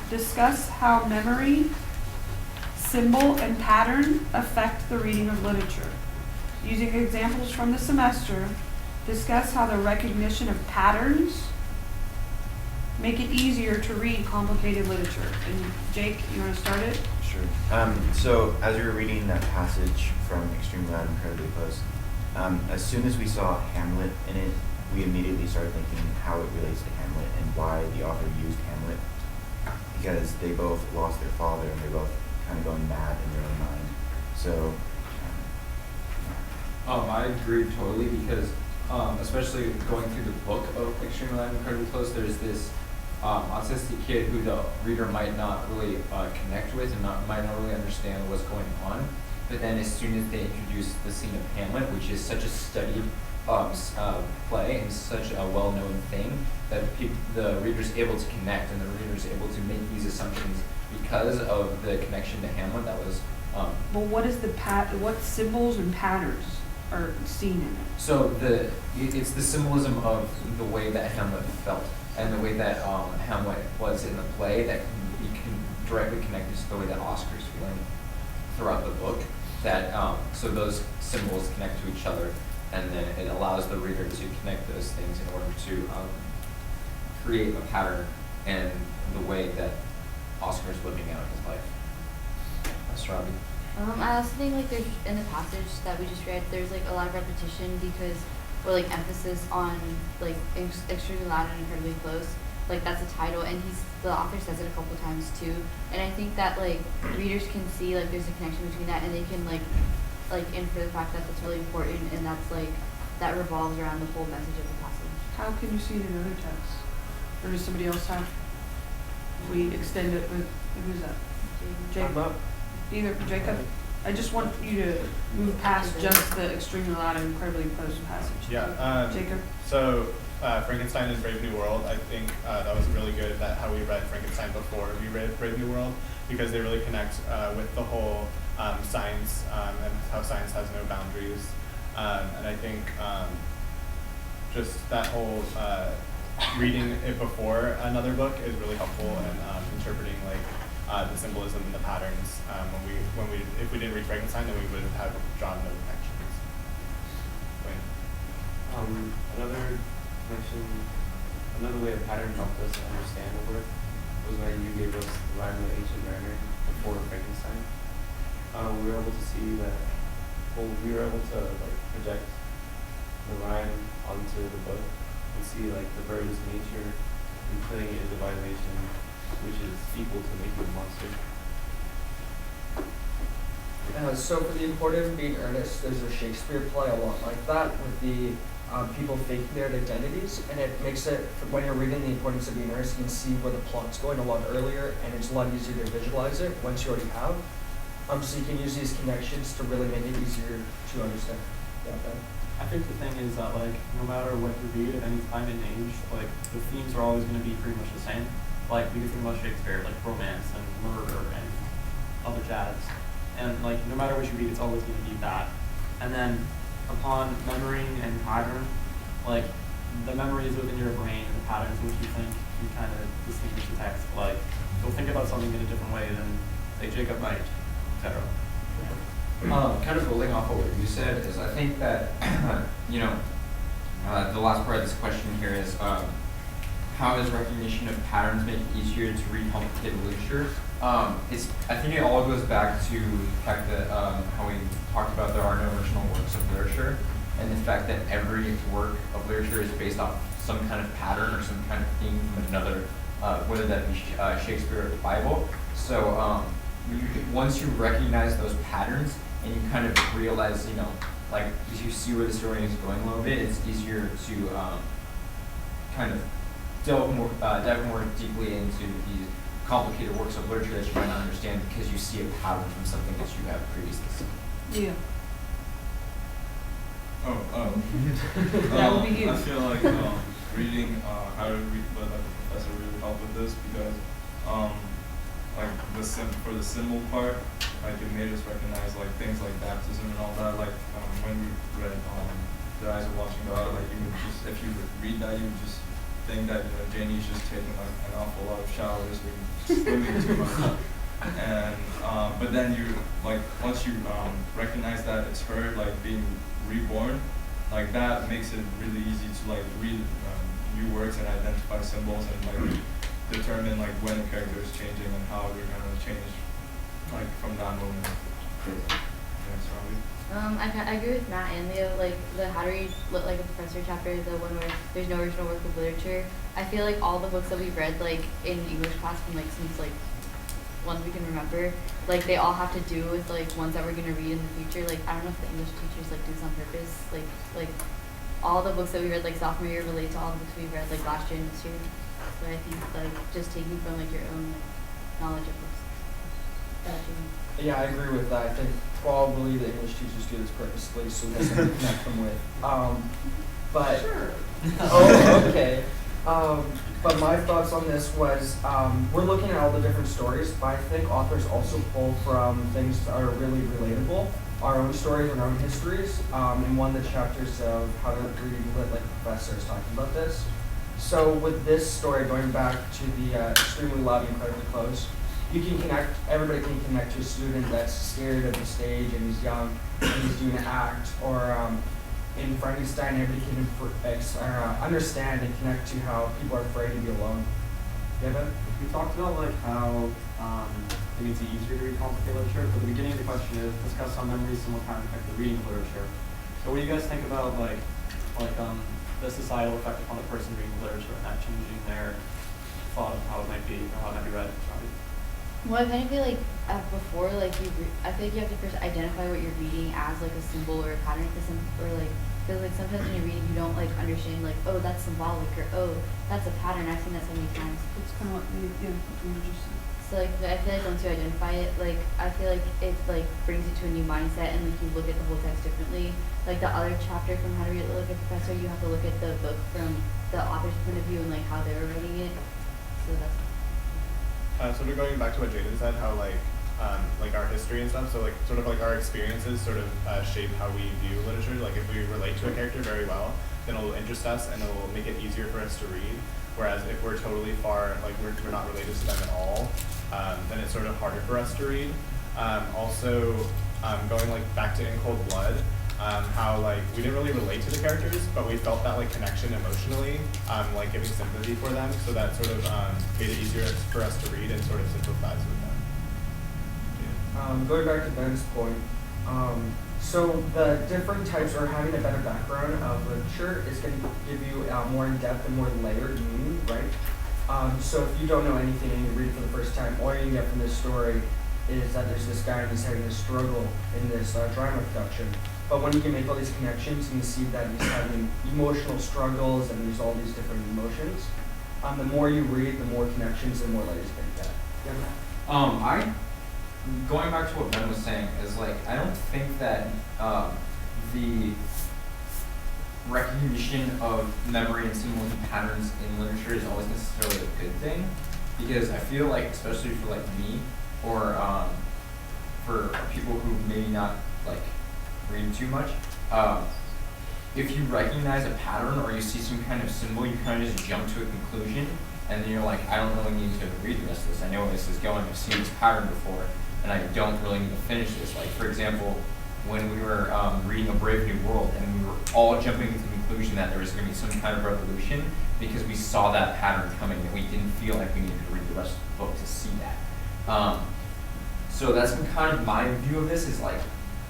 Discuss how memory, symbol, and pattern affect the reading of literature. Using examples from the semester, discuss how the recognition of patterns make it easier to read complicated literature. And Jake, you want to start it? Sure. So as we were reading that passage from Extremely Loud and Incredibly Close, as soon as we saw Hamlet in it, we immediately started thinking how it relates to Hamlet and why the author used Hamlet, because they both lost their father and they're both kind of going mad in their own mind. So, I agree totally because, especially going through the book of Extremely Loud and Incredibly Close, there's this autistic kid who the reader might not really connect with and might not really understand what's going on. But then as soon as they introduce the scene of Hamlet, which is such a studied play and such a well-known thing, that the reader's able to connect and the reader's able to make these assumptions because of the connection to Hamlet that was. Well, what is what symbols and patterns are seen in it? So it's the symbolism of the way that Hamlet felt and the way that Hamlet was in the play that can directly connect to the way that Oscar's feeling throughout the book. That so those symbols connect to each other, and then it allows the reader to connect those things in order to create a pattern and the way that Oscar is living out his life. That's Robbie. I also think like there's in the passage that we just read, there's like a lot of repetition because or like emphasis on like extremely loud and incredibly close. Like that's a title, and the author says it a couple times too. And I think that like readers can see like there's a connection between that, and they can like infer the fact that that's really important, and that's like that revolves around the whole message of the passage. How can you see it in other texts? Or does somebody else have? We extend it with who's that? Jacob. Either Jacob. I just want you to move past just the extremely loud and incredibly close passage. Yeah. Jacob. So Frankenstein and Brave New World, I think that was really good that how we read Frankenstein before we read Brave New World, because they really connect with the whole science and how science has no boundaries. And I think just that whole reading it before another book is really helpful in interpreting like the symbolism and the patterns. If we didn't read Frankenstein, then we would have drawn no connections. Another way a pattern helped us understand the work was when you gave us the Rhyme of the Ancient Mariner before Frankenstein. We were able to see that. Well, we were able to like project the rhyme onto the book and see like the bird is nature and putting it in divination, which is equal to making a monster. So for the importance of being earnest, there's a Shakespeare play a lot like that with the people faking their identities, and it makes it, when you're reading the importance of being earnest, you can see where the plot's going a lot earlier, and it's a lot easier to visualize it once you already have. So you can use these connections to really make it easier to understand. Yeah, Ben? I think the thing is that like no matter what you read at any time and age, like the themes are always going to be pretty much the same. Like we can think about Shakespeare, like romance and murder and other jazz, and like no matter what you read, it's always going to be that. And then upon memory and pattern, like the memory is within your brain and the patterns which you think you kind of distinguish the text. Like you'll think about something in a different way than say Jacob might, etc. Kind of building off of what you said is I think that the last part of this question here is how does recognition of patterns make it easier to read complicated literature? I think it all goes back to the fact that how we talked about there are no original works of literature, and the fact that every work of literature is based off some kind of pattern or some kind of theme from another, whether that be Shakespeare or the Bible. So once you recognize those patterns and you kind of realize, like as you see where the story is going a little bit, it's easier to kind of dive more deeply into these complicated works of literature that you might not understand because you see a pattern from something that you have previously seen. Yeah. That would be you. I feel like reading how to read, but like the professor really helped with this because like for the symbol part, like it made us recognize like things like baptism and all that. Like when we read The Eyes of Watching God, like you would just, if you read that, you would just think that Janie's just taking like an awful lot of showers or swimming too much. And but then you like once you recognize that it's her like being reborn, like that makes it really easy to like read new words and identify symbols and like determine like when a character is changing and how they're gonna change like from that moment. Yes, Robbie. I agree with Matt and Leo, like the How to Read Like a Professor chapter, the one where there's no original work of literature. I feel like all the books that we've read like in English class from like since like ones we can remember, like they all have to do with like ones that we're gonna read in the future. Like I don't know if the English teachers like do this on purpose. Like all the books that we read like sophomore year relate to all the books we read like last year and this year. So I think like just taking from like your own like, knowledge of books. Yeah, I agree with that. I think probably the English teachers do this purposely so that's what we connect them with. But Sure. oh, okay. But my thoughts on this was we're looking at all the different stories, but I think authors also pull from things that are really relatable, our own stories and our own histories. In one of the chapters of How to Read Lit Like a Professor is talking about this. So with this story, going back to the extremely loud and incredibly close, you can connect, everybody can connect to a student that's scared of the stage and he's young and he's doing an act, or in Frankenstein, everybody can understand and connect to how people are afraid to be alone. Devin? We talked about like how it makes it easier to read complicated literature, but the beginning of the question is discuss how memories and what kind of affect the reading of literature. So what do you guys think about like the societal effect upon the person reading literature and that changing their thought of how it might be or how it might be read? Well, I kind of feel like before, like I feel like you have to first identify what you're reading as like a symbol or a pattern, because like sometimes when you're reading, you don't like understand like, oh, that's symbolic, or oh, that's a pattern. I've seen that so many times. It's kind of what we just said. So like I feel like once you identify it, like I feel like it like brings you to a new mindset and like you look at the whole text differently. Like the other chapter from How to Read Like a Professor, you have to look at the book from the author's point of view and like how they were writing it. So that's. Sort of going back to what Jaden said, how like our history and stuff, so like sort of like our experiences sort of shape how we view literature. Like if we relate to a character very well, then it'll interest us and it'll make it easier for us to read. Whereas if we're totally far, like we're not related to them at all, then it's sort of harder for us to read. Also, going like back to In Cold Blood, how like we didn't really relate to the characters, but we felt that like connection emotionally, like giving sympathy for them, so that sort of made it easier for us to read and sort of sympathize with them. Going back to Ben's point, so the different types, or having a better background of literature, is going to give you more in-depth and more layered meaning, right? So if you don't know anything and you read it for the first time, all you get from this story is that there's this guy and he's having a struggle in this drama production. But when you can make all these connections and you see that he's having emotional struggles and there's all these different emotions, the more you read, the more connections and more layers you get. Yeah. Going back to what Ben was saying is like I don't think that the recognition of memory and symbols and patterns in literature is always necessarily a good thing, because I feel like, especially for like me or for people who maybe not like read too much, if you recognize a pattern or you see some kind of symbol, you kind of just jump to a conclusion, and then you're like, I don't really need to read the rest of this. I know where this is going. I've seen this pattern before, and I don't really need to finish this. Like, for example, when we were reading A Brave New World, and we were all jumping to the conclusion that there was going to be some kind of revolution because we saw that pattern coming, and we didn't feel like we needed to read the rest of the book to see that. So that's been kind of my view of this, is like,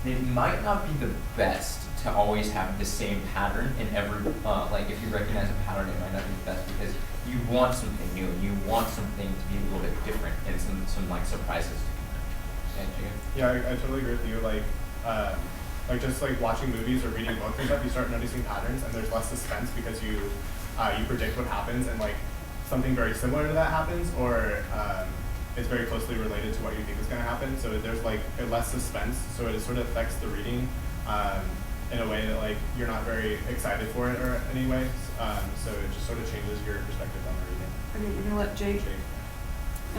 it might not be the best to always have the same pattern in every, like if you recognize a pattern, it might not be the best because you want something new, and you want something to be a little bit different, and some like surprises to come. Yeah, I totally agree with you. Like just like watching movies or reading books and stuff, you start noticing patterns, and there's less suspense because you predict what happens, and like something very similar to that happens, or it's very closely related to what you think is going to happen. So there's like less suspense, so it sort of affects the reading in a way that like you're not very excited for it or anyway. So it just sort of changes your perspective on the reading. Okay, we're gonna let Jake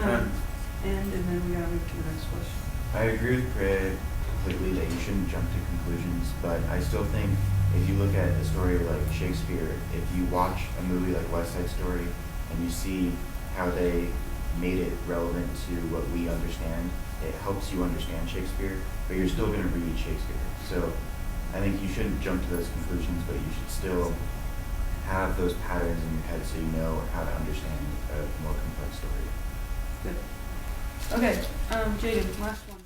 end, and then we gotta move to the next question. I agree with Craig completely that you shouldn't jump to conclusions, but I still think if you look at a story like Shakespeare, if you watch a movie like West Side Story and you see how they made it relevant to what we understand, it helps you understand Shakespeare, but you're still going to read Shakespeare. So I think you shouldn't jump to those conclusions, but you should still have those patterns in your head so you know how to understand a more complex story. Good. Okay, Jaden, last one.